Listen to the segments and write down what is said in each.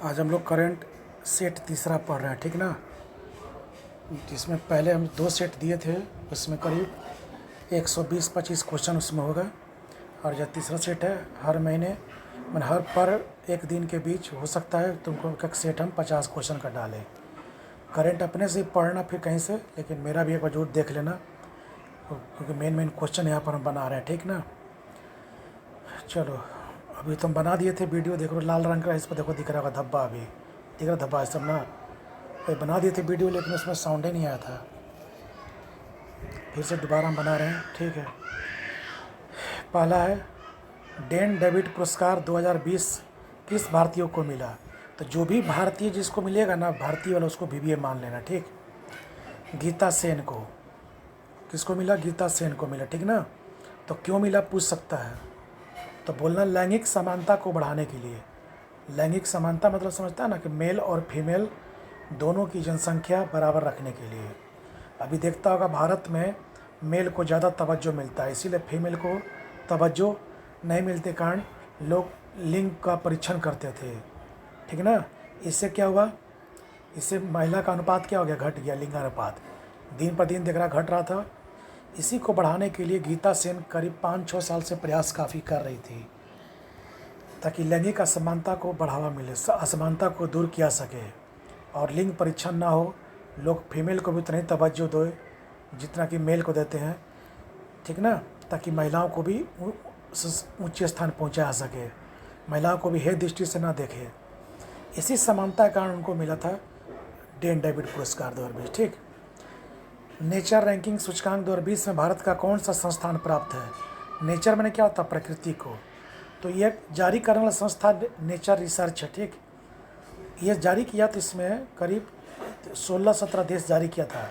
आज हम लोग करंट सेट तीसरा पढ़ रहे हैं, ठीक ना। जिसमें पहले हम 2 सेट दिए थे, उसमें करीब 120-25 क्वेश्चन उसमें होगा। और जो तीसरा सेट है, हर महीने मैंने हर पर एक दिन के बीच हो सकता है तुमको एक सेट हम 50 क्वेश्चन का डालें। करंट अपने से ही पढ़ना फिर कहीं से, लेकिन मेरा भी एक बार जरूर देख लेना, क्योंकि मेन क्वेश्चन यहाँ पर हम बना रहे हैं, ठीक ना। चलो, अभी तुम बना दिए थे वीडियो, देखो लाल रंग का इस पर देखो दिख रहा होगा धब्बा, अभी दिख रहा धब्बा, सब ना ये बना दिए थे वीडियो, लेकिन उसमें साउंड ही नहीं आया था। फिर से दोबारा हम बना रहे हैं, ठीक है। पहला है, डेन डेविड पुरस्कार 2020 किस भारतीय को मिला। तो जो भी भारतीय जिसको मिलेगा ना, भारतीय वाला, उसको बीबीए मान लेना, ठीक। गीता सेन को, किसको मिला? गीता सेन को मिला, ठीक ना। तो क्यों मिला पूछ सकता है, तो बोलना लैंगिक समानता को बढ़ाने के लिए। लैंगिक समानता मतलब समझता है ना, कि मेल और फीमेल दोनों की जनसंख्या बराबर रखने के लिए। अभी देखता होगा भारत में मेल को ज़्यादा तवज्जो मिलता है, इसीलिए फीमेल को तवज्जो नहीं मिलते कारण लोग लिंग का परीक्षण करते थे, ठीक ना। इससे क्या हुआ? इससे महिला का अनुपात क्या हो गया? घट गया, लिंगानुपात दिन पर दिन दिख रहा घट रहा था। इसी को बढ़ाने के लिए गीता सेन करीब 5-6 साल से प्रयास काफ़ी कर रही थी, ताकि लैंगिक असमानता को बढ़ावा मिले, असमानता को दूर किया सके और लिंग परीक्षण ना हो, लोग फीमेल को भी उतना ही तवज्जो दे जितना कि मेल को देते हैं, ठीक ना। ताकि महिलाओं को भी ऊंचे स्थान पहुंचा सके, महिलाओं को भी हे दृष्टि से ना देखे। इसी समानता के कारण उनको मिला था डेन डेविड पुरस्कार 2020, ठीक। नेचर रैंकिंग सूचकांक 2020 में भारत का कौन सा संस्थान प्राप्त है? नेचर मैंने क्या होता है? प्रकृति को। तो ये जारी करने वाला संस्था नेचर रिसर्च है, ठीक। ये जारी किया तो इसमें करीब 16-17 देश जारी किया था।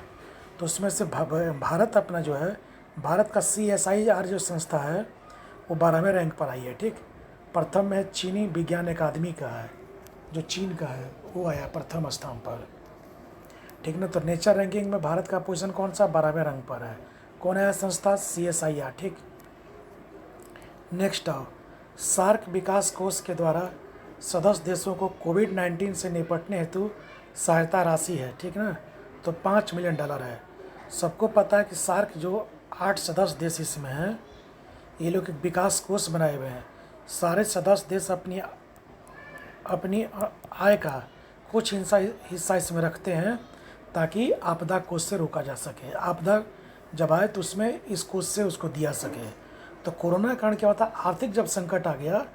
तो उसमें से भारत अपना जो है, भारत का CSIR जो संस्था है वो 12वें रैंक पर आई है, ठीक। प्रथम में चीनी विज्ञान अकादमी का है, जो चीन का है, वो आया प्रथम स्थान पर, ठीक ना। तो नेचर रैंकिंग में भारत का पोजीशन कौन सा? 12वें रैंक पर है। कौन है संस्था? CSIR, ठीक। नेक्स्ट आओ, सार्क विकास कोष के द्वारा सदस्य देशों को कोविड-19 से निपटने हेतु सहायता राशि है, ठीक ना। तो $5 मिलियन है। सबको पता है कि सार्क जो 8 सदस्य देश इसमें हैं, ये लोग एक विकास कोष बनाए हुए हैं। सारे सदस्य देश अपनी आय का कुछ हिस्सा इसमें रखते हैं, ताकि आपदा कोष से रोका जा सके। आपदा जब आए तो उसमें इस कोष से उसको दिया सके। तो कोरोना के कारण क्या होता, आर्थिक जब संकट आ गया,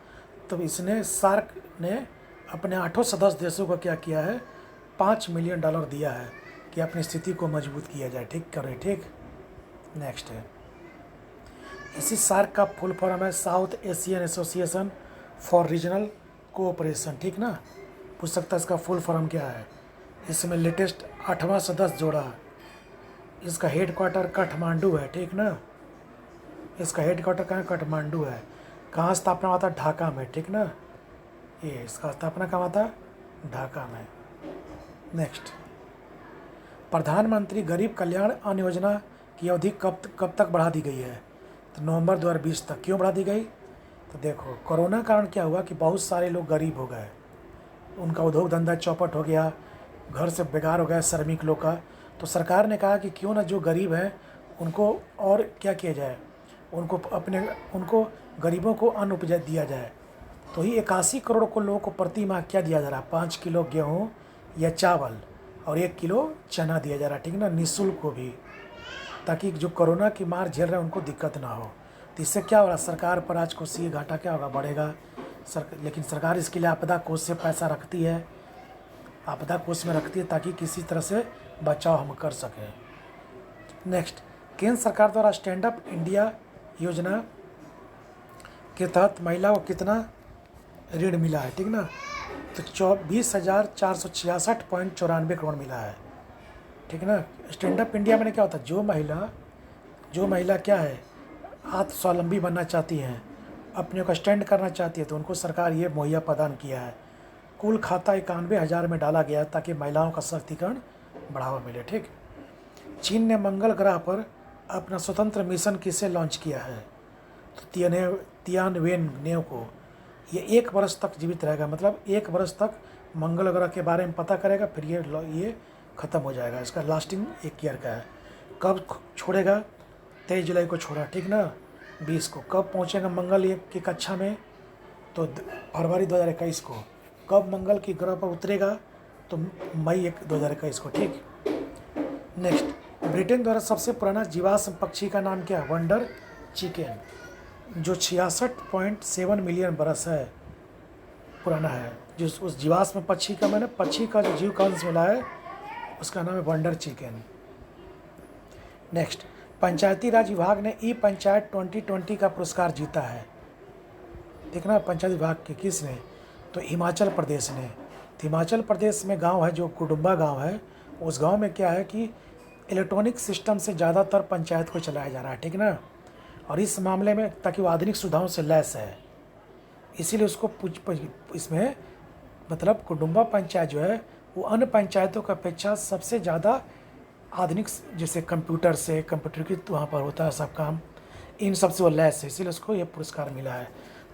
तो इसने सार्क ने अपने 8 सदस्य देशों को क्या किया है? $5 मिलियन दिया है कि अपनी स्थिति को मजबूत किया जाए, ठीक करे, ठीक। नेक्स्ट है, इसी सार्क का फुल फॉर्म है south Asian association for regional cooperation, ठीक ना। पूछ सकता है इसका फुल फॉर्म क्या है। इसमें लेटेस्ट 8वां सदस्य जोड़ा, इसका हेड क्वार्टर काठमांडू है, ठीक ना। इसका हेड क्वार्टर कहाँ? काठमांडू है। कहाँ स्थापना हुआ था? ढाका में, ठीक ना। ये इसका स्थापना कहाँ हुआ था? ढाका में। नेक्स्ट, प्रधानमंत्री गरीब कल्याण अन्न योजना की अवधि कब तक बढ़ा दी गई है? तो नवंबर 2020 तक। क्यों बढ़ा दी गई? तो देखो, कोरोना कारण क्या हुआ कि बहुत सारे लोग गरीब हो गए, उनका उद्योग धंधा चौपट हो गया, घर से बेकार हो गया श्रमिक लोग का। तो सरकार ने कहा कि क्यों ना जो गरीब हैं उनको और क्या किया जाए, उनको गरीबों को अन्न उपजा दिया जाए। तो ही 81 करोड़ को लोगों को प्रति माह क्या दिया जा रहा है? 5 किलो गेहूँ या चावल और 1 किलो चना दिया जा रहा है, ठीक ना, निःशुल्क को भी, ताकि जो कोरोना की मार झेल रहे हैं उनको दिक्कत ना हो। तो इससे क्या हो रहा है? सरकार पर आज कोषीय घाटा क्या होगा? बढ़ेगा। लेकिन सरकार इसके लिए आपदा कोष से पैसा रखती है, आपदा कोष में रखती है, ताकि किसी तरह से बचाव हम कर सकें। नेक्स्ट, केंद्र सरकार द्वारा स्टैंड अप इंडिया योजना के तहत महिला को कितना ऋण मिला है, ठीक ना। तो 20,466.94 करोड़ मिला है, ठीक ना। स्टैंड अप इंडिया में क्या होता है? जो महिला क्या है, आत्मस्वावलंबी बनना चाहती हैं, अपने को स्टैंड करना चाहती है, तो उनको सरकार ये मुहैया प्रदान किया है। कुल खाता 91,000 में डाला गया ताकि महिलाओं का सशक्तिकरण बढ़ावा मिले, ठीक। चीन ने मंगल ग्रह पर अपना स्वतंत्र मिशन किसे लॉन्च किया है? तो तियानवेन नेव को। ये 1 वर्ष तक जीवित रहेगा, मतलब 1 वर्ष तक मंगल ग्रह के बारे में पता करेगा, फिर ये ख़त्म हो जाएगा। इसका लास्टिंग 1 ईयर का है। कब छोड़ेगा? 23 जुलाई को छोड़ा, ठीक ना, 20 को। कब पहुँचेगा मंगल ये की कक्षा में? तो फरवरी 2021 को। कब मंगल की ग्रह पर उतरेगा? तो मई 2021 को, ठीक। नेक्स्ट, ब्रिटेन द्वारा सबसे पुराना जीवाश्म पक्षी का नाम क्या है? वंडर चिकन, जो 66.7 मिलियन बरस है पुराना है। जिस उस जीवाश्म पक्षी का, मैंने पक्षी का जो जीव का अंश मिला है उसका नाम है वंडर चिकन। नेक्स्ट, पंचायती राज विभाग ने ई पंचायत 2020 का पुरस्कार जीता है। देखना, पंचायती विभाग के किसने? तो हिमाचल प्रदेश ने। हिमाचल प्रदेश में गांव है जो कुडुम्बा गांव है, उस गांव में क्या है कि इलेक्ट्रॉनिक सिस्टम से ज़्यादातर पंचायत को चलाया जा रहा है, ठीक ना। और इस मामले में ताकि वो आधुनिक सुविधाओं से लैस है, इसीलिए उसको इसमें मतलब कुडुम्बा पंचायत जो है वो अन्य पंचायतों की अपेक्षा सबसे ज़्यादा आधुनिक, जैसे कंप्यूटर से कंप्यूटरीकृत वहाँ पर होता है सब काम, इन सब से वो लैस है, इसीलिए उसको ये पुरस्कार मिला है।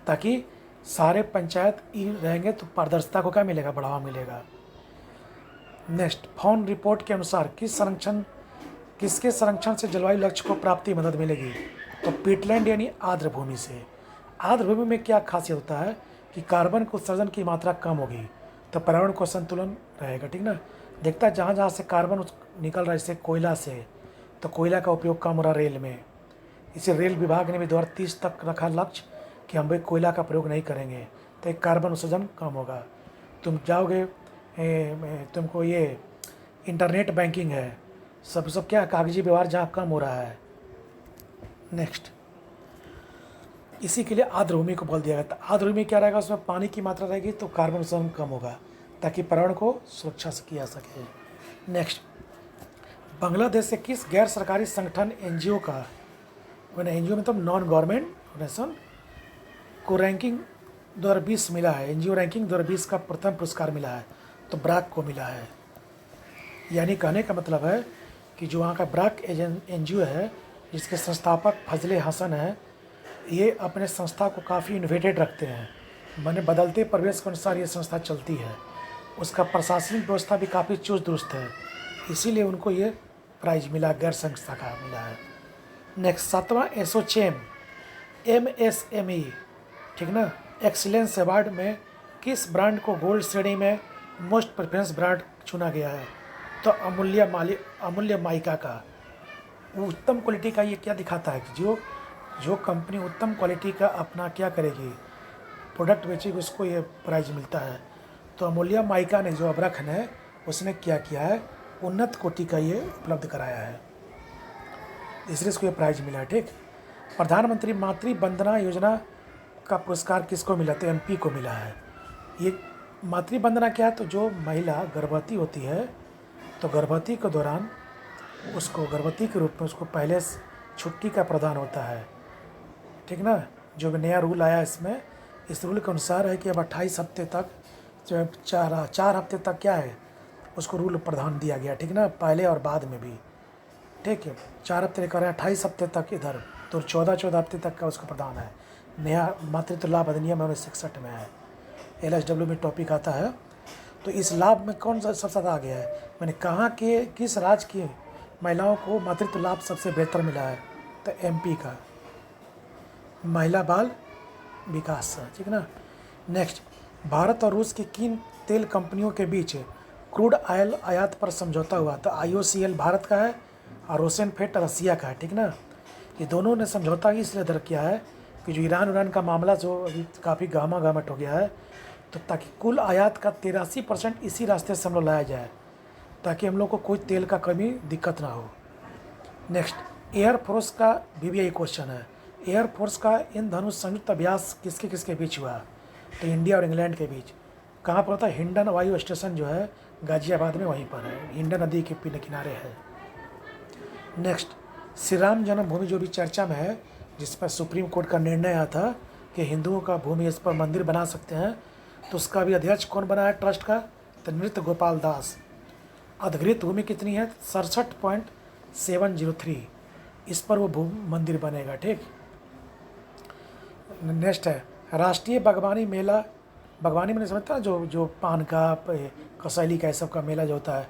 ताकि सारे पंचायत ई रहेंगे तो पारदर्शिता को क्या मिलेगा? बढ़ावा मिलेगा। नेक्स्ट, फाउन रिपोर्ट के अनुसार किसके संरक्षण से जलवायु लक्ष्य को प्राप्ति मदद मिलेगी? तो पीटलैंड यानी आर्द्र भूमि से। आर्द्र भूमि में क्या खासियत होता है कि कार्बन के उत्सर्जन की मात्रा कम होगी, तो पर्यावरण को संतुलन रहेगा, ठीक ना। देखता है जहाँ से कार्बन निकल रहा है, जैसे कोयला से, तो कोयला का उपयोग कम हो रहा रेल में। इसे रेल विभाग ने भी 2030 तक रखा लक्ष्य कि हम भाई कोयला का प्रयोग नहीं करेंगे, तो एक कार्बन उत्सर्जन कम होगा। तुम जाओगे तुमको ये इंटरनेट बैंकिंग है, सब क्या कागजी व्यवहार जहाँ कम हो रहा है। नेक्स्ट, इसी के लिए आर्द्र भूमि को बोल दिया गया था। आर्द्र भूमि क्या रहेगा? उसमें पानी की मात्रा रहेगी तो कार्बन उत्सर्जन कम होगा, ताकि पर्यावरण को सुरक्षा से किया सके। नेक्स्ट, बांग्लादेश से किस गैर सरकारी संगठन एनजीओ का, मैंने एनजीओ मतलब नॉन गवर्नमेंट ऑर्गेनाइजेशन को रैंकिंग 2020 मिला है। एनजीओ रैंकिंग 2020 का प्रथम पुरस्कार मिला है, तो ब्राक को मिला है। यानी कहने का मतलब है कि जो वहाँ का ब्राक एनजीओ है, जिसके संस्थापक फजले हसन है, ये अपने संस्था को काफ़ी इनोवेटेड रखते हैं। मैंने बदलते परिवेश के अनुसार ये संस्था चलती है। उसका प्रशासनिक व्यवस्था भी काफ़ी चुस्त दुरुस्त है, इसीलिए उनको ये प्राइज मिला, गैर संस्था का मिला है। नेक्स्ट, 7वां एसोचैम MSME, ठीक ना, एक्सीलेंस अवार्ड में किस ब्रांड को गोल्ड श्रेणी में मोस्ट प्रेफरेंस ब्रांड चुना गया है? तो अमूल्य माइका का। वो उत्तम क्वालिटी का ये क्या दिखाता है कि जो कंपनी उत्तम क्वालिटी का अपना क्या करेगी, प्रोडक्ट बेचेगी, उसको ये प्राइज मिलता है। तो अमूल्य माइका ने, जो अब्रखन है, उसने क्या किया है, उन्नत कोटि का ये उपलब्ध कराया है, इसलिए इसको ये प्राइज मिला है, ठीक। प्रधानमंत्री मातृ वंदना योजना का पुरस्कार किसको मिला? तो MP को मिला है। ये मातृ वंदना क्या है? तो जो महिला गर्भवती होती है, तो गर्भवती के दौरान उसको गर्भवती के रूप में उसको पहले छुट्टी का प्रदान होता है, ठीक ना। जो नया रूल आया इसमें, इस रूल के अनुसार है कि अब 28 हफ्ते तक, जो 4 हफ्ते तक क्या है उसको रूल प्रदान दिया गया, ठीक ना, पहले और बाद में भी, ठीक है। 4 हफ्ते कर रहे हैं, 28 हफ्ते तक इधर, तो 14 हफ्ते तक का उसका प्रदान है। नया मातृत्व लाभ अधिनियम 1961 में है, LSW में टॉपिक आता है। तो इस लाभ में कौन सा सबसे ज़्यादा आ गया है? मैंने कहा कि किस राज्य की महिलाओं को मातृत्व लाभ सबसे बेहतर मिला है? तो MP का महिला बाल विकास, ठीक ना। नेक्स्ट, भारत और रूस की किन तेल कंपनियों के बीच क्रूड ऑयल आयात पर समझौता हुआ? तो IOCL भारत का है और रोसेनफेट रसिया का है, ठीक ना। ये दोनों ने समझौता इसलिए दर्ज किया है कि जो ईरान का मामला जो अभी काफ़ी गहमागहमट हो गया है, तो ताकि कुल आयात का 83% इसी रास्ते से हम लोग लाया जाए, ताकि हम लोग को कोई तेल का कमी दिक्कत ना हो। नेक्स्ट, एयरफोर्स का भी यही क्वेश्चन है। एयरफोर्स का इंद्रधनुष संयुक्त अभ्यास किसके किसके बीच हुआ? तो इंडिया और इंग्लैंड के बीच। कहाँ पर होता है? हिंडन वायु स्टेशन जो है गाजियाबाद में, वहीं पर है, हिंडन नदी के किनारे है। नेक्स्ट, श्री राम जन्मभूमि जो भी चर्चा में है, जिस पर सुप्रीम कोर्ट का निर्णय आया था कि हिंदुओं का भूमि इस पर मंदिर बना सकते हैं, तो उसका भी अध्यक्ष कौन बना है ट्रस्ट का? तो नृत्य गोपाल दास। अधिकृत भूमि कितनी है? 67.703। इस पर वो मंदिर बनेगा, ठीक। नेक्स्ट है, राष्ट्रीय बागवानी मेला बागवानी मैंने समझता है जो जो पान का कसैली का ये सब का मेला जो होता है,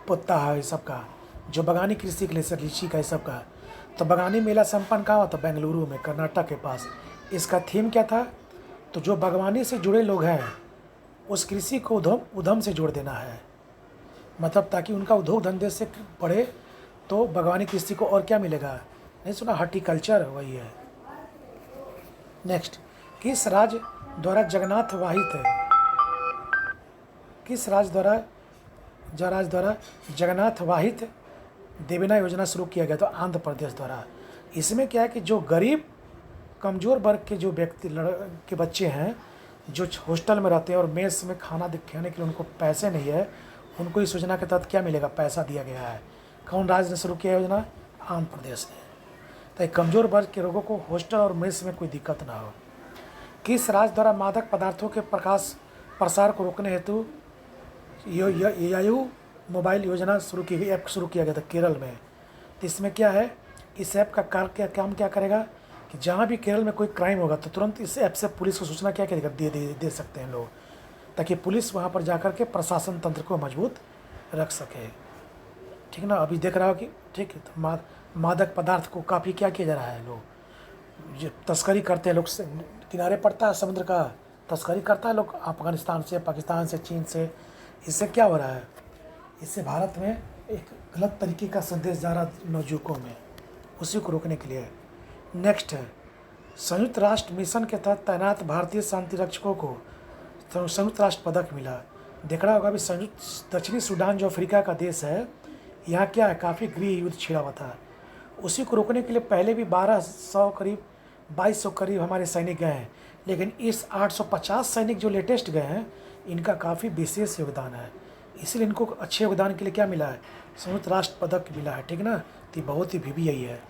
पत्ता है, ये सब का जो बागानी कृषि के लिए सर लीची का ये सब का। तो बागानी मेला संपन्न कहाँ हुआ था? बेंगलुरु में, कर्नाटक के पास। इसका थीम क्या था? तो जो बागवानी से जुड़े लोग हैं उस कृषि को उद्यम से जोड़ देना है, मतलब ताकि उनका उद्योग धंधे से बढ़े। तो बागवानी कृषि को और क्या मिलेगा? नहीं सुना? हॉर्टिकल्चर वही है। नेक्स्ट, किस राज्य द्वारा जगन्नाथ वाहित है? किस राज्य द्वारा जगन्नाथ वाहित देवेना योजना शुरू किया गया? तो आंध्र प्रदेश द्वारा। इसमें क्या है कि जो गरीब कमज़ोर वर्ग के जो व्यक्ति के बच्चे हैं जो हॉस्टल में रहते हैं और मेस में खाना खाने के लिए उनको पैसे नहीं है, उनको इस योजना के तहत क्या मिलेगा? पैसा दिया गया है। कौन राज्य ने शुरू किया योजना? आंध्र प्रदेश ने, ताकि कमज़ोर वर्ग के लोगों को हॉस्टल और मेस में कोई दिक्कत ना हो। किस राज्य द्वारा मादक पदार्थों के प्रसार को रोकने हेतु यायू मोबाइल योजना शुरू की गई, ऐप शुरू किया गया था? केरल में। तो इसमें क्या है, इस ऐप का काम क्या करेगा कि जहाँ भी केरल में कोई क्राइम होगा तो तुरंत इस ऐप से पुलिस को सूचना क्या करेगा? दे सकते हैं लोग, ताकि पुलिस वहाँ पर जाकर के प्रशासन तंत्र को मजबूत रख सके। ठीक ना? अभी देख रहा हो कि ठीक है, तो मादक पदार्थ को काफ़ी क्या किया जा रहा है, लोग जो तस्करी करते हैं, लोग किनारे पड़ता है समुद्र का, तस्करी करता है लोग अफगानिस्तान से, पाकिस्तान से, चीन से। इससे क्या हो रहा है? इससे भारत में एक गलत तरीके का संदेश जा रहा नौजुवकों में, उसी को रोकने के लिए। नेक्स्ट है, संयुक्त राष्ट्र मिशन के तहत तैनात भारतीय शांति रक्षकों को संयुक्त राष्ट्र पदक मिला। देख रहा होगा अभी संयुक्त दक्षिणी सूडान जो अफ्रीका का देश है, यहाँ क्या है, काफ़ी गृह युद्ध छिड़ा हुआ था। उसी को रोकने के लिए पहले भी 2200 करीब हमारे सैनिक गए हैं, लेकिन इस 850 सैनिक जो लेटेस्ट गए हैं इनका काफ़ी विशेष योगदान है, इसलिए इनको अच्छे योगदान के लिए क्या मिला है? संयुक्त राष्ट्र पदक मिला है। ठीक ना? तो बहुत ही VVI है।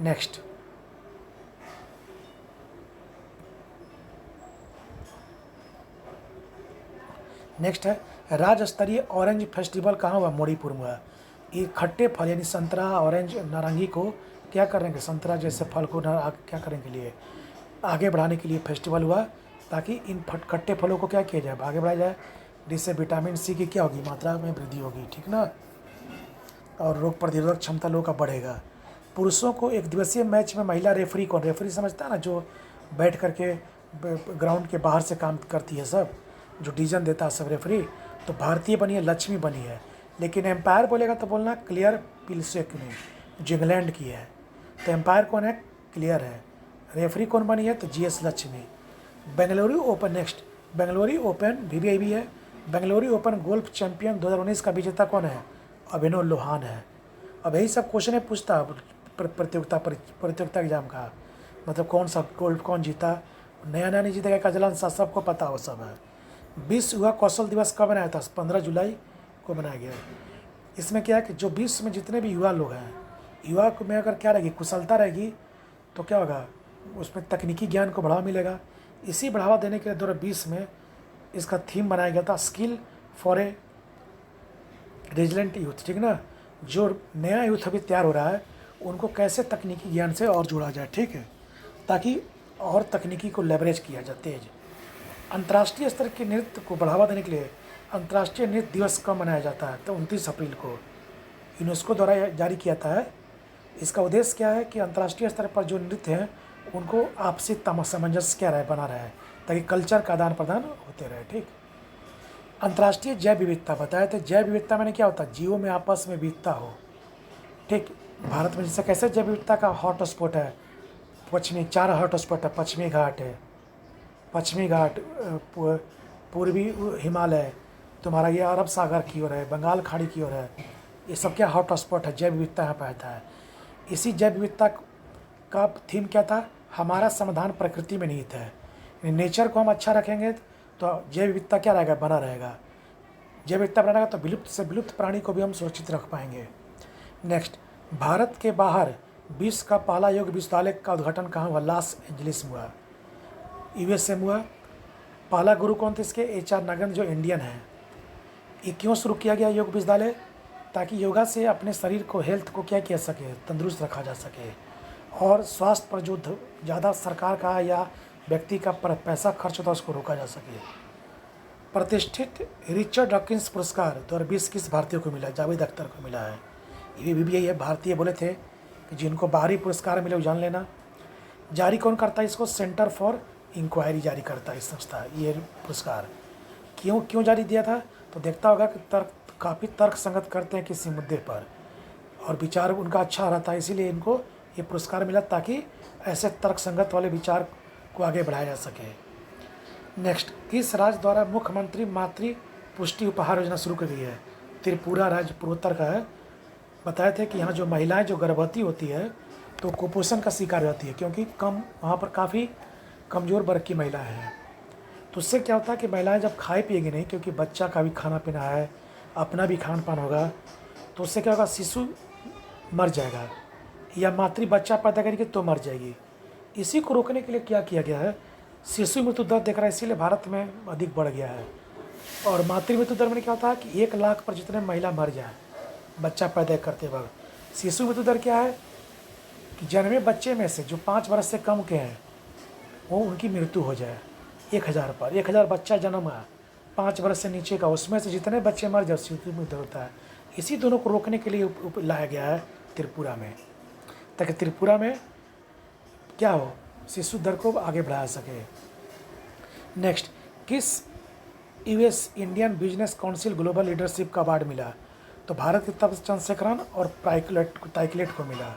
नेक्स्ट, है राज्य स्तरीय ऑरेंज फेस्टिवल कहाँ हुआ? मणिपुर में हुआ। ये खट्टे फल यानी संतरा, ऑरेंज, नारंगी को क्या करेंगे? संतरा जैसे फल को क्या करने के लिए, आगे बढ़ाने के लिए फेस्टिवल हुआ, ताकि इन खट्टे फलों को क्या किया जाए? आगे बढ़ाया जाए, जिससे विटामिन C की क्या होगी? मात्रा में वृद्धि होगी। ठीक ना? और रोग प्रतिरोधक क्षमता लोगों का बढ़ेगा। पुरुषों को एक दिवसीय मैच में महिला रेफरी कौन? रेफरी समझता है ना, जो बैठ करके ग्राउंड के बाहर से काम करती है, सब जो डिसीजन देता है सब रेफरी। तो भारतीय बनी है, लक्ष्मी बनी है। लेकिन एम्पायर बोलेगा तो बोलना क्लियर पिल्सेक ने, जो इंग्लैंड की है। तो एम्पायर कौन है? क्लियर है। रेफरी कौन बनी है? तो GS Lakshmi. Bengaluru open, next, Bengaluru open VVI भी है। बेंगलुरु ओपन गोल्फ चैंपियन 2019 का विजेता कौन है? अभिनव लोहान है। अब यही सब क्वेश्चन है पूछता प्रतियोगिता एग्जाम का, मतलब कौन सा गोल्फ कौन जीता, नया नहीं जीतेगा का जलन सा सबको पता हो सब है। विश्व युवा कौशल दिवस कब बनाया था? 15 जुलाई को बनाया गया। इसमें क्या है कि जो विश्व में जितने भी युवा लोग हैं, युवा में अगर क्या रहेगी? कुशलता रहेगी तो क्या होगा? उसमें तकनीकी ज्ञान को बढ़ावा मिलेगा। इसी बढ़ावा देने के लिए 2020 में इसका थीम बनाया गया था, skill for a resilient youth. ठीक ना? जो नया यूथ अभी तैयार हो रहा है उनको कैसे तकनीकी ज्ञान से और जोड़ा जाए, ठीक है, ताकि और तकनीकी को लेवरेज किया जाए तेज। अंतर्राष्ट्रीय स्तर के नृत्य को बढ़ावा देने के लिए अंतर्राष्ट्रीय नृत्य दिवस कब मनाया जाता है? तो 29 अप्रैल को यूनेस्को द्वारा जारी किया जाता है। इसका उद्देश्य क्या है कि अंतर्राष्ट्रीय स्तर पर जो नृत्य हैं उनको आपसी सामंजस्य क्या रहे, बना रहे, ताकि कल्चर का आदान प्रदान होते रहे। ठीक। अंतर्राष्ट्रीय जैव विविधता बताया, तो जैव विविधता मैंने क्या होता है? जीवों में आपस में विविधता हो। ठीक। भारत में जैसे कैसे जैव विविधता का हॉट स्पॉट है, पश्चिमी 4 हॉट स्पॉट है, पश्चिमी घाट है, पश्चिमी घाट, पूर्वी हिमालय, तुम्हारा ये अरब सागर की ओर है, बंगाल खाड़ी की ओर है, ये सब क्या हॉट स्पॉट है, जैव विविधता यहाँ पर आता है। इसी जैव विविधता का थीम क्या था? हमारा समाधान प्रकृति में निहित है। नेचर को हम अच्छा रखेंगे तो जैव विविधता क्या रहेगा? बना रहेगा। जैव विविधता बना रहेगा तो विलुप्त से विलुप्त प्राणी को भी हम सुरक्षित रख पाएंगे। नेक्स्ट, भारत के बाहर विश्व का पहला योग विश्वविद्यालय का उद्घाटन कहाँ हुआ? लॉस एंजलिस में हुआ, USA में हुआ। पहला गुरु कौन थे इसके? HR नागेंद्र, जो इंडियन है। ये क्यों शुरू किया गया योग विश्वविद्यालय? ताकि योगा से अपने शरीर को, हेल्थ को क्या किया सके, तंदुरुस्त रखा जा सके। और स्वास्थ्य पर जो ज़्यादा सरकार का या व्यक्ति का पैसा खर्च होता है उसको रोका जा सके। प्रतिष्ठित रिचर्ड डॉकिंस पुरस्कार 2020 किस भारतीय को मिला? जावेद अख्तर को मिला है। ये भी यही है, भारतीय बोले थे कि जिनको बाहरी पुरस्कार मिले वो जान लेना। जारी कौन करता है इसको? सेंटर फॉर इंक्वायरी जारी करता है इस संस्था ये पुरस्कार। क्यों जारी दिया था? तो देखता होगा कि काफ़ी तर्क संगत करते हैं किसी मुद्दे पर और विचार उनका अच्छा रहता है, इसीलिए इनको ये पुरस्कार मिला ताकि ऐसे तर्क संगत वाले विचार को आगे बढ़ाया जा सके। नेक्स्ट, किस राज्य द्वारा मुख्यमंत्री मातृ पुष्टि उपहार योजना शुरू की गई है? त्रिपुरा राज्य पूर्वोत्तर का है। बताए थे कि यहाँ जो महिलाएं जो गर्भवती होती है तो कुपोषण का शिकार होती है, क्योंकि वहाँ पर काफ़ी कमज़ोर वर्ग की महिलाएं हैं। तो उससे क्या होता है कि महिलाएं जब खाए पिएगी नहीं, क्योंकि बच्चा का भी खाना पीना है, अपना भी खान पान होगा, तो उससे क्या होगा? शिशु मर जाएगा या मातृ बच्चा पैदा करेगी तो मर जाएगी। इसी को रोकने के लिए क्या किया गया है? शिशु मृत्यु दर देख रहा है, इसीलिए भारत में अधिक बढ़ गया है। और मातृ मृत्यु दर में क्या होता है कि 1 लाख पर जितने महिला मर जाए बच्चा पैदा करते वक्त। शिशु मृत्यु दर क्या है कि जन्मे बच्चे में से जो 5 वर्ष से कम के हैं वो उनकी मृत्यु हो जाए 1000 पर। 1000 बच्चा जन्म है 5 वर्ष से नीचे का, उसमें से जितने बच्चे मर जाए शिशु मृत्यु होता है। इसी दोनों को रोकने के लिए लाया गया है त्रिपुरा में, ताकि त्रिपुरा में क्या हो, शिशु दर को आगे बढ़ा सके। नेक्स्ट, किस US Indian business council global leadership का अवार्ड मिला? तो भारत की तरफ से चंद्रशेखरन और टाइकलेट को मिला।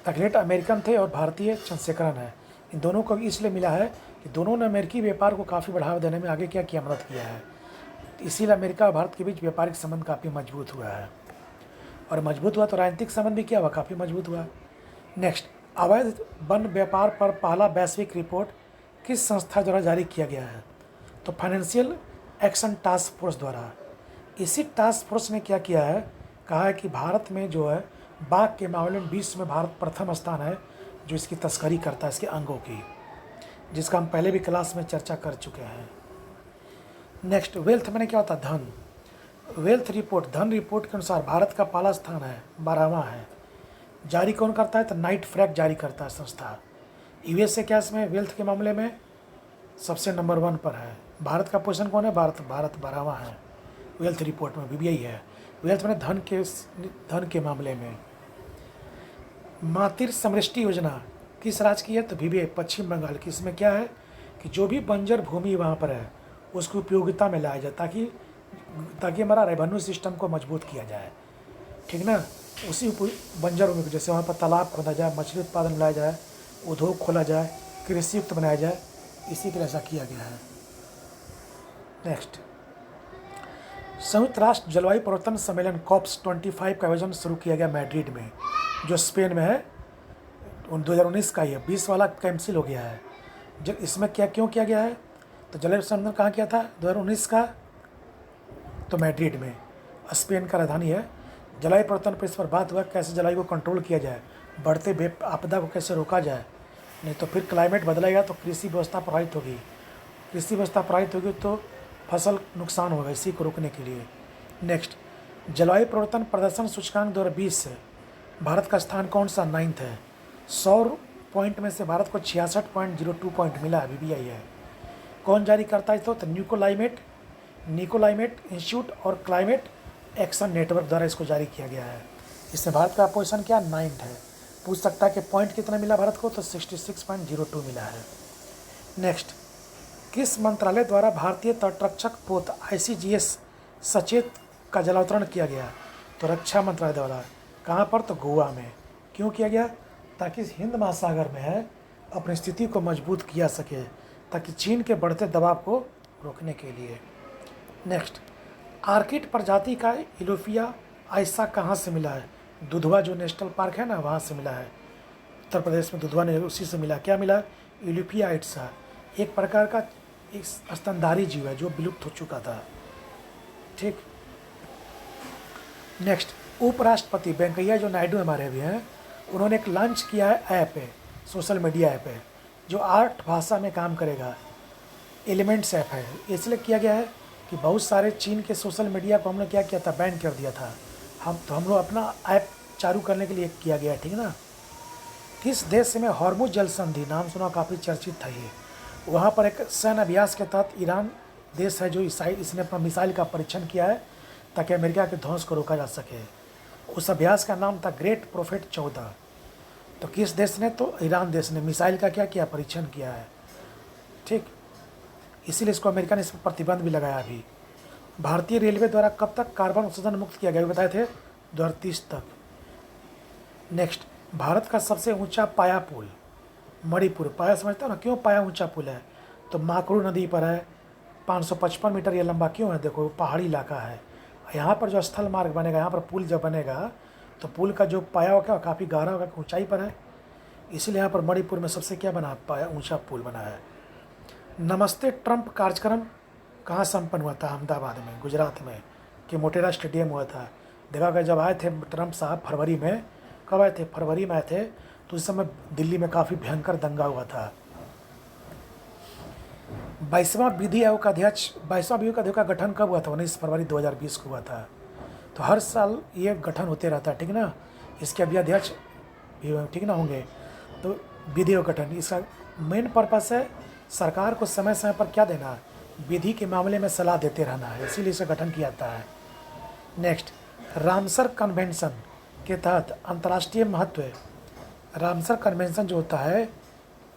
टाइकलेट अमेरिकन थे और भारतीय चंद्रशेखरन है। इन दोनों को इसलिए मिला है कि दोनों ने अमेरिकी व्यापार को काफ़ी बढ़ावा देने में आगे क्या किया, मदद किया है। इसीलिए अमेरिका और भारत के बीच व्यापारिक संबंध काफ़ी मजबूत हुआ है, और मजबूत हुआ तो राजनीतिक संबंध भी क्या हुआ, काफ़ी मजबूत हुआ। नेक्स्ट, अवैध वन व्यापार पर पहला वैश्विक रिपोर्ट किस संस्था द्वारा जारी किया गया है? तो फाइनेंशियल एक्शन टास्क फोर्स द्वारा। इसी टास्क फोर्स ने क्या किया है, कहा है कि भारत में जो है बाघ के मामले में विश्व में भारत प्रथम स्थान है जो इसकी तस्करी करता है, इसके अंगों की, जिसका हम पहले भी क्लास में चर्चा कर चुके हैं। नेक्स्ट, वेल्थ में क्या होता है? धन। वेल्थ रिपोर्ट, धन रिपोर्ट के अनुसार भारत का पहला स्थान है, 12वां है। जारी कौन करता है? तो नाइट फ्रैग जारी करता है संस्था। यूएस से क्या इसमें वेल्थ के मामले में सबसे नंबर 1 पर है। भारत का पोजीशन कौन है? भारत 12वां है वेल्थ रिपोर्ट में भी यही है। वेल्थ में धन के मामले में। मातृ समृष्टि योजना किस राज्य की है? तो भी पश्चिम बंगाल की। इसमें क्या है कि जो भी बंजर भूमि वहाँ पर है उसकी उपयोगिता में लाया जाए, ताकि हमारा रेवेन्यू सिस्टम को मजबूत किया जाए, ठीक ना। उसी बंजर भूमि को, जैसे वहाँ पर तालाब खोदा जाए, मछली उत्पादन लाया जाए, उद्योग खोला जाए, कृषि युक्त बनाया जाए, इसी के लिए ऐसा किया गया है। नेक्स्ट, संयुक्त राष्ट्र जलवायु परिवर्तन सम्मेलन COP 25 का आयोजन शुरू किया गया मैड्रिड में, जो स्पेन में है। 2019 का ही है, 20 वाला कैंसिल हो गया है। जब इसमें क्यों किया गया है? तो जलवायु सम्मेलन कहाँ किया था? 2019 का, तो मैड्रिड में, स्पेन का राजधानी है। जलवायु परिवर्तन पर इस पर बात हुआ कैसे जलवायु को कंट्रोल किया जाए, बढ़ते आपदा को कैसे रोका जाए, नहीं तो फिर क्लाइमेट बदलेगा तो कृषि व्यवस्था प्रभावित होगी, कृषि व्यवस्था प्रभावित होगी तो फसल नुकसान होगा, इसी को रोकने के लिए। नेक्स्ट, जलवायु परिवर्तन प्रदर्शन सूचकांक 2020 से भारत का स्थान कौन सा? 9th है। 100 पॉइंट में से भारत को 66.02 पॉइंट मिला, अभी भी आई है। कौन जारी करता है? तो निकोलाइमेट इंस्टीट्यूट और क्लाइमेट एक्शन नेटवर्क द्वारा इसको जारी किया गया है। इससे भारत का पोजीशन क्या? 9th है। पूछ सकता है कि पॉइंट कितना मिला भारत को? तो 66.02 मिला है। नेक्स्ट, किस मंत्रालय द्वारा भारतीय तटरक्षक पोत ICGS सचेत का जलावतरण किया गया? तो रक्षा मंत्रालय द्वारा। कहाँ पर? तो गोवा में। क्यों किया गया? ताकि हिंद महासागर में है अपनी स्थिति को मजबूत किया सके, ताकि चीन के बढ़ते दबाव को रोकने के लिए। नेक्स्ट, आर्किड प्रजाति का इलोफिया आइसा कहाँ से मिला है? दुधवा जो नेशनल पार्क है ना, वहाँ से मिला है। उत्तर प्रदेश में दुधवा ने उसी से मिला। क्या मिला? इलोफिया आइसा, एक प्रकार का एक स्तनधारी जीव है जो विलुप्त हो चुका था, ठीक। नेक्स्ट, उपराष्ट्रपति वेंकैया जो नायडू हमारे भी हैं, उन्होंने एक लॉन्च किया है ऐप है, सोशल मीडिया ऐप है जो 8 भाषा में काम करेगा। एलिमेंट्स ऐप है। इसलिए किया गया है कि बहुत सारे चीन के सोशल मीडिया को हमने क्या किया था? बैन कर दिया था। हम लोग अपना ऐप चालू करने के लिए किया गया, ठीक ना। किस देश में हॉर्मुज जल संधि, नाम सुना, काफ़ी चर्चित था ये, वहाँ पर एक सैन्य अभ्यास के तहत ईरान देश है जो इसने अपना मिसाइल का परीक्षण किया है ताकि अमेरिका के ध्वंस को रोका जा सके। उस अभ्यास का नाम था ग्रेट प्रोफेट 14। तो किस देश ने? तो ईरान देश ने मिसाइल का क्या किया? परीक्षण किया है। ठीक, इसीलिए इसको अमेरिका ने इस पर प्रतिबंध भी लगाया। अभी भारतीय रेलवे द्वारा कब तक कार्बन उत्सर्जन मुक्त किया गया बताए थे? 2030 तक। नेक्स्ट, भारत का सबसे ऊंचा पाया पुल मणिपुर। पाया समझते हो ना, क्यों पाया ऊंचा पुल है? तो माकड़ू नदी पर है, 555 मीटर ये लंबा क्यों है? देखो पहाड़ी इलाका है, यहाँ पर जो स्थल मार्ग बनेगा, यहाँ पर पुल जब बनेगा तो पुल का जो पाया होगा काफ़ी गहरा होगा, ऊंचाई पर है, इसीलिए यहाँ पर मणिपुर में सबसे क्या बना? पाया ऊंचा पुल बना है। नमस्ते ट्रंप कार्यक्रम कहाँ संपन्न हुआ था? अहमदाबाद में, गुजरात में, कि मोटेरा स्टेडियम हुआ था। देखा गया जब आए थे ट्रंप साहब फरवरी में, कब आए थे? फरवरी में आए थे, तो उस समय दिल्ली में काफ़ी भयंकर दंगा हुआ था। 22वां विधि आयोग का अध्यक्ष, 22वां विधि आयोग का गठन कब हुआ था? 19 फरवरी 2020 को हुआ था। तो हर साल ये गठन होते रहता है, ठीक ना। इसके अभी अध्यक्ष भी ठीक ना होंगे। तो विधि आयोग गठन, इसका मेन पर्पस है सरकार को समय समय पर क्या देना? विधि के मामले में सलाह देते रहना है, इसीलिए इसे गठन किया जाता है। नेक्स्ट, रामसर कन्वेंशन के तहत अंतर्राष्ट्रीय महत्व है। रामसर कन्वेंशन जो होता है,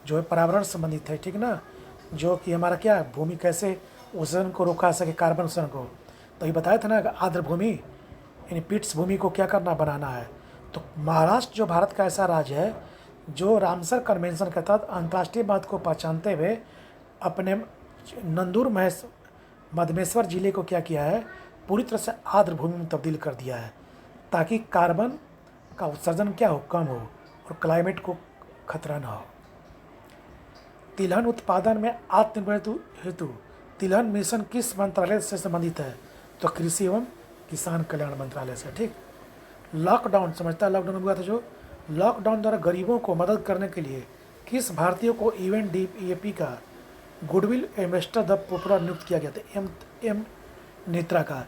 जो है पर्यावरण संबंधित है, ठीक ना, जो कि हमारा क्या है, भूमि कैसे उत्सर्जन को रोका सके, कार्बन उत्सर्जन को। तो ये बताया था ना, आर्द्र भूमि यानी पीट्स भूमि को क्या करना? बनाना है। तो महाराष्ट्र जो भारत का ऐसा राज्य है जो रामसर कन्वेंशन के तहत अंतर्राष्ट्रीय महत्व को पहचानते हुए अपने नंदूर मधमेश्वर जिले को क्या किया है? पूरी तरह से आर्द्र भूमि में तब्दील कर दिया है, ताकि कार्बन का उत्सर्जन क्या हो? कम हो, और क्लाइमेट को खतरा ना हो। तिलहन उत्पादन में आत्मनिर्भर हेतु तिलहन मिशन किस मंत्रालय से संबंधित है? तो कृषि एवं किसान कल्याण मंत्रालय से। ठीक, लॉकडाउन समझता है, लॉकडाउन हुआ था जो, लॉकडाउन द्वारा गरीबों को मदद करने के लिए किस भारतीय को UNDP का गुडविल एम्बेसडर द पॉपुलर नियुक्त किया गया था? एम नेत्रा का।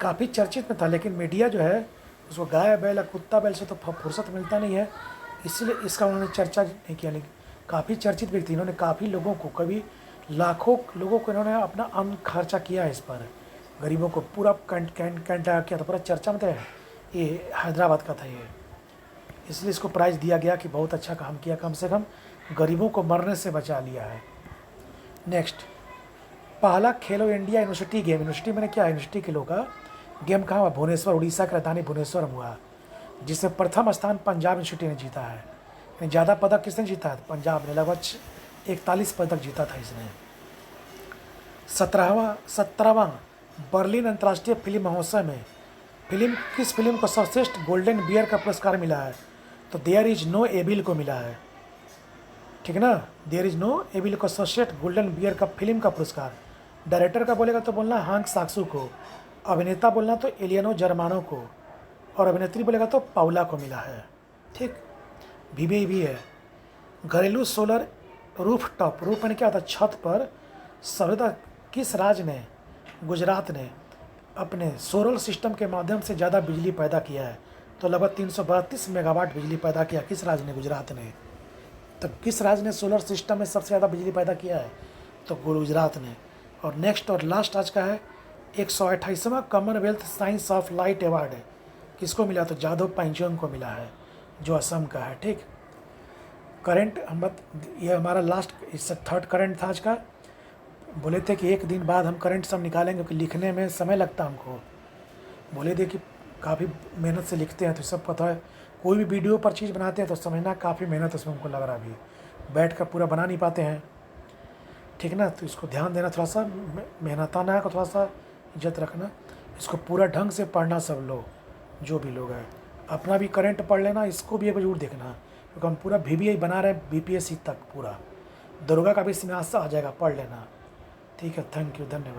काफ़ी चर्चित में था, लेकिन मीडिया जो है उसको गाय बैल या कुत्ता बैल से तो फुर्सत मिलता नहीं है, इसलिए इसका उन्होंने चर्चा नहीं किया। लेकिन काफ़ी चर्चित व्यक्ति, इन्होंने काफ़ी लोगों को, कभी लाखों लोगों को इन्होंने अपना अन्न खर्चा किया है इस पर, गरीबों को पूरा किया था, पूरा चर्चा में था। ये हैदराबाद का था ये, इसलिए इसको प्राइज़ दिया गया कि बहुत अच्छा काम किया, कम से कम गरीबों को मरने से बचा लिया है। नेक्स्ट, पहला खेलो इंडिया यूनिवर्सिटी गेम, यूनिवर्सिटी मैंने क्या, यूनिवर्सिटी खेलों का गेम कहाँ हुआ? भुवनेश्वर, उड़ीसा की राजधानी भुवनेश्वर में हुआ, जिसमें प्रथम स्थान पंजाब यूनिवर्सिटी ने जीता है। ज़्यादा पदक किसने जीता है? पंजाब ने, लगभग 41 पदक जीता था इसने। 17वां बर्लिन अंतर्राष्ट्रीय फिल्म महोत्सव में किस फिल्म को सर्वश्रेष्ठ गोल्डन बियर का पुरस्कार मिला है? तो देयर इज नो एविल को मिला है, ठीक है ना। देयर इज नो एविल को सर्वश्रेष्ठ गोल्डन बियर का फिल्म का पुरस्कार। डायरेक्टर का बोलेगा तो बोलना हांग साक्सू को, अभिनेता बोलना तो एलियनो जर्मानो को, और अभिनेत्री बोलेगा तो पाउला को मिला है। ठीक, भी है। घरेलू सोलर रूफ टॉप, रूफ में क्या होता है? छत पर सर्वदा किस राज्य ने? गुजरात ने अपने सोलर सिस्टम के माध्यम से ज़्यादा बिजली पैदा किया है। तो लगभग 332 मेगावाट बिजली पैदा किया, किस राज्य ने? गुजरात ने। तो किस राज्य ने सोलर सिस्टम में सबसे ज़्यादा बिजली पैदा किया है? तो गुजरात ने। और नेक्स्ट और लास्ट आज का है 128वां Commonwealth science of light award किसको मिला? तो जादव पायेंग को मिला है, जो असम का है। ठीक, करंट ये हमारा लास्ट इससे थर्ड करंट था आज का। बोले थे कि एक दिन बाद हम करंट सब निकालेंगे, क्योंकि लिखने में समय लगता हमको। बोले थे कि काफ़ी मेहनत से लिखते हैं, तो सब पता है। कोई भी वीडियो पर चीज़ बनाते हैं तो समझना काफ़ी मेहनत उसमें हमको लग रहा है, अभी बैठ कर पूरा बना नहीं पाते हैं, ठीक ना। तो इसको ध्यान देना, थोड़ा सा मेहनताना का थोड़ा सा इज्जत रखना, इसको पूरा ढंग से पढ़ना सब लोग, जो भी लोग हैं। अपना भी करंट पढ़ लेना, इसको भी एक बार जरूर देखना, क्योंकि हम पूरा VBI बना रहे हैं, BPSC तक पूरा। दरोगा का भी इसमें आ जाएगा, पढ़ लेना। ठीक है, थैंक यू, धन्यवाद।